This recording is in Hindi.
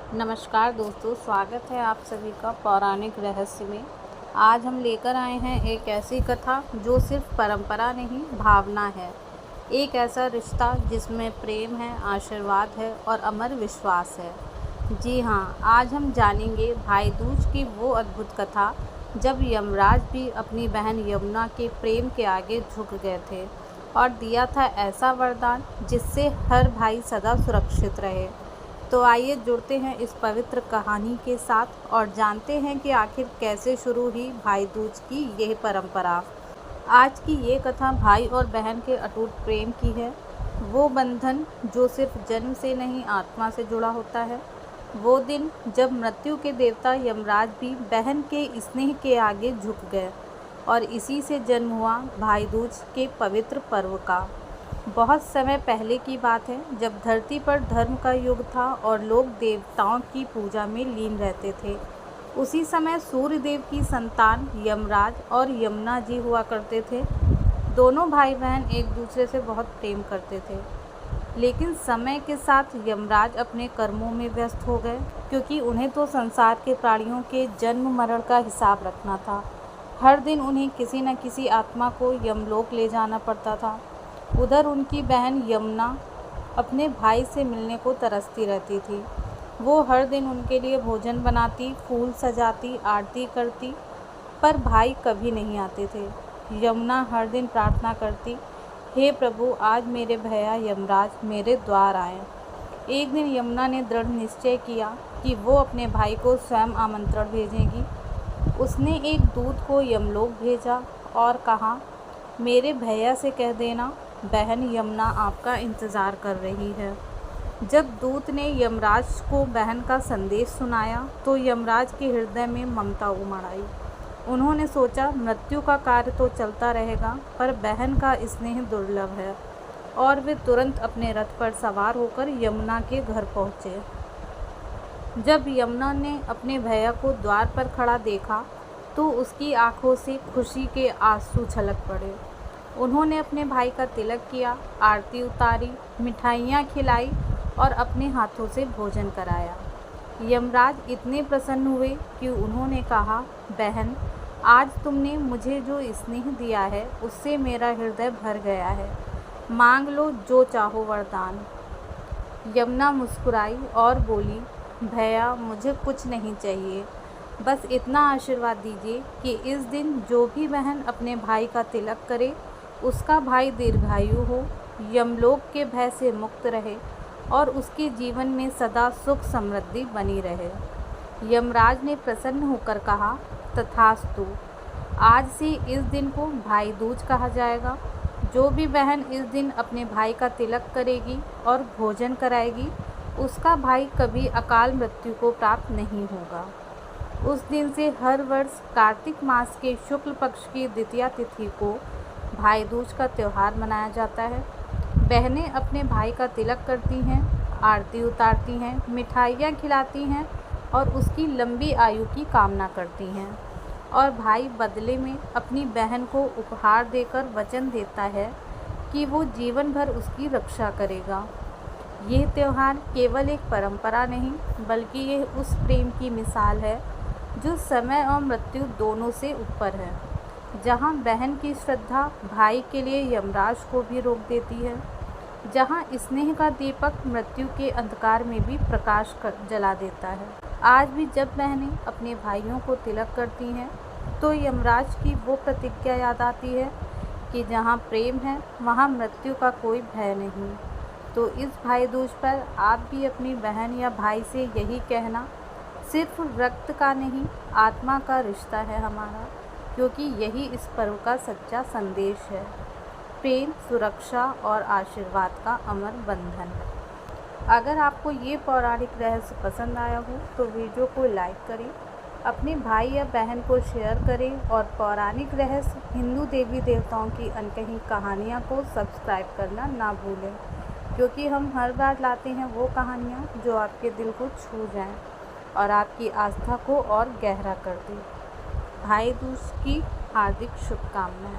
नमस्कार दोस्तों, स्वागत है आप सभी का पौराणिक रहस्य में। आज हम लेकर आए हैं एक ऐसी कथा जो सिर्फ परंपरा नहीं, भावना है। एक ऐसा रिश्ता जिसमें प्रेम है, आशीर्वाद है और अमर विश्वास है। जी हाँ, आज हम जानेंगे भाई दूज की वो अद्भुत कथा जब यमराज भी अपनी बहन यमुना के प्रेम के आगे झुक गए थे और दिया था ऐसा वरदान जिससे हर भाई सदा सुरक्षित रहे। तो आइए जुड़ते हैं इस पवित्र कहानी के साथ और जानते हैं कि आखिर कैसे शुरू हुई भाई दूज की यह परंपरा। आज की ये कथा भाई और बहन के अटूट प्रेम की है। वो बंधन जो सिर्फ जन्म से नहीं, आत्मा से जुड़ा होता है। वो दिन जब मृत्यु के देवता यमराज भी बहन के स्नेह के आगे झुक गए और इसी से जन्म हुआ भाई दूज के पवित्र पर्व का। बहुत समय पहले की बात है, जब धरती पर धर्म का युग था और लोग देवताओं की पूजा में लीन रहते थे। उसी समय सूर्य देव की संतान यमराज और यमुना जी हुआ करते थे। दोनों भाई बहन एक दूसरे से बहुत प्रेम करते थे, लेकिन समय के साथ यमराज अपने कर्मों में व्यस्त हो गए, क्योंकि उन्हें तो संसार के प्राणियों के जन्म मरण का हिसाब रखना था। हर दिन उन्हें किसी न किसी आत्मा को यमलोक ले जाना पड़ता था। उधर उनकी बहन यमुना अपने भाई से मिलने को तरसती रहती थी। वो हर दिन उनके लिए भोजन बनाती, फूल सजाती, आरती करती, पर भाई कभी नहीं आते थे। यमुना हर दिन प्रार्थना करती, हे प्रभु, आज मेरे भैया यमराज मेरे द्वार आए। एक दिन यमुना ने दृढ़ निश्चय किया कि वो अपने भाई को स्वयं आमंत्रण भेजेगी। उसने एक दूत को यमलोक भेजा और कहा, मेरे भैया से कह देना बहन यमुना आपका इंतज़ार कर रही है। जब दूत ने यमराज को बहन का संदेश सुनाया तो यमराज के हृदय में ममता उमड़ आई। उन्होंने सोचा, मृत्यु का कार्य तो चलता रहेगा, पर बहन का स्नेह दुर्लभ है। और वे तुरंत अपने रथ पर सवार होकर यमुना के घर पहुँचे। जब यमुना ने अपने भैया को द्वार पर खड़ा देखा तो उसकी आंखों से खुशी के आंसू छलक पड़े। उन्होंने अपने भाई का तिलक किया, आरती उतारी, मिठाइयाँ खिलाई और अपने हाथों से भोजन कराया। यमराज इतने प्रसन्न हुए कि उन्होंने कहा, बहन, आज तुमने मुझे जो स्नेह दिया है उससे मेरा हृदय भर गया है। मांग लो जो चाहो वरदान। यमुना मुस्कुराई और बोली, भैया, मुझे कुछ नहीं चाहिए, बस इतना आशीर्वाद दीजिए कि इस दिन जो भी बहन अपने भाई का तिलक करे उसका भाई दीर्घायु हो, यमलोक के भय से मुक्त रहे और उसके जीवन में सदा सुख समृद्धि बनी रहे। यमराज ने प्रसन्न होकर कहा, तथास्तु। आज से इस दिन को भाई दूज कहा जाएगा। जो भी बहन इस दिन अपने भाई का तिलक करेगी और भोजन कराएगी उसका भाई कभी अकाल मृत्यु को प्राप्त नहीं होगा। उस दिन से हर वर्ष कार्तिक मास के शुक्ल पक्ष की द्वितीया तिथि को भाई दूज का त्यौहार मनाया जाता है। बहनें अपने भाई का तिलक करती हैं, आरती उतारती हैं, मिठाइयाँ खिलाती हैं और उसकी लंबी आयु की कामना करती हैं। और भाई बदले में अपनी बहन को उपहार देकर वचन देता है कि वो जीवन भर उसकी रक्षा करेगा। ये त्यौहार केवल एक परंपरा नहीं, बल्कि यह उस प्रेम की मिसाल है जो समय और मृत्यु दोनों से ऊपर है। जहाँ बहन की श्रद्धा भाई के लिए यमराज को भी रोक देती है, जहाँ स्नेह का दीपक मृत्यु के अंधकार में भी प्रकाश जला देता है। आज भी जब बहनें अपने भाइयों को तिलक करती हैं तो यमराज की वो प्रतिज्ञा याद आती है कि जहाँ प्रेम है वहाँ मृत्यु का कोई भय नहीं। तो इस भाई दूज पर आप भी अपनी बहन या भाई से यही कहना, सिर्फ रक्त का नहीं, आत्मा का रिश्ता है हमारा, क्योंकि यही इस पर्व का सच्चा संदेश है। प्रेम, सुरक्षा और आशीर्वाद का अमर बंधन। अगर आपको ये पौराणिक रहस्य पसंद आया हो तो वीडियो को लाइक करें, अपने भाई या बहन को शेयर करें और पौराणिक रहस्य हिंदू देवी देवताओं की अनकही कहानियाँ को सब्सक्राइब करना ना भूलें, क्योंकि हम हर बार लाते हैं वो कहानियाँ जो आपके दिल को छू जाएं और आपकी आस्था को और गहरा कर दें। भाई दूज की हार्दिक शुभकामनाएं।